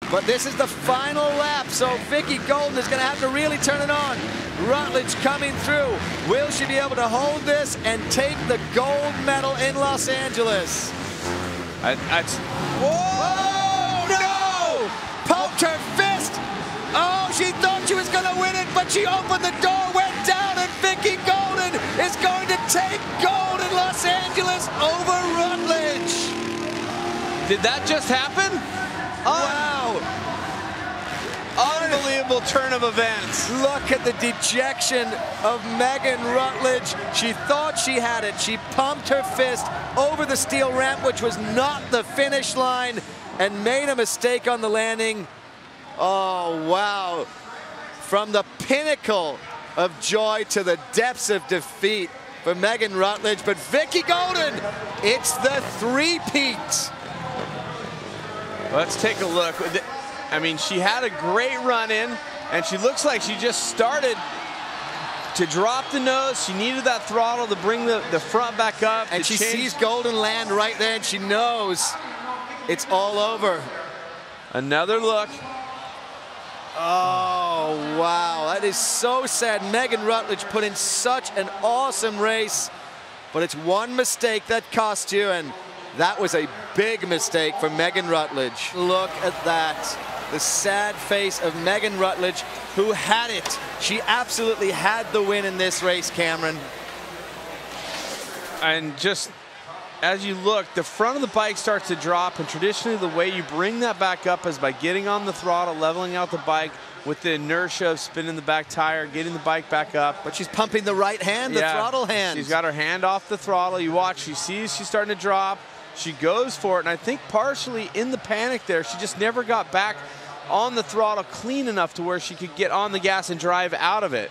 But this is the final lap, so Vicki Golden is going to have to really turn it on. Rutledge coming through. Will she be able to hold this and take the gold medal in Los Angeles? Whoa! No! Poked her fist. Oh, she thought she was going to win it, but she opened the door, went down, and Vicki Golden is going to take gold in Los Angeles over Rutledge. Did that just happen? Wow. Unbelievable turn of events. Look at the dejection of Megan Rutledge. She thought she had it. She pumped her fist over the steel ramp, which was not the finish line, and made a mistake on the landing. Oh, wow. From the pinnacle of joy to the depths of defeat for Megan Rutledge. But Vicki Golden, it's the three-peat. Let's take a look. I mean, she had a great run in, and she looks like she just started to drop the nose. She needed that throttle to bring the front back up. And she sees Golden land right there, and she knows it's all over. Another look. Oh, wow. That is so sad. Megan Rutledge put in such an awesome race, but it's one mistake that cost you, and that was a big mistake for Megan Rutledge. Look at that. The sad face of Megan Rutledge, who had it. She absolutely had the win in this race, Cameron. And just as you look, the front of the bike starts to drop, and traditionally the way you bring that back up is by getting on the throttle, leveling out the bike with the inertia of spinning the back tire, getting the bike back up. But she's pumping the right hand, the throttle hand. She's got her hand off the throttle. You watch, she sees she's starting to drop. She goes for it, and I think partially in the panic there, she just never got back on the throttle clean enough to where she could get on the gas and drive out of it.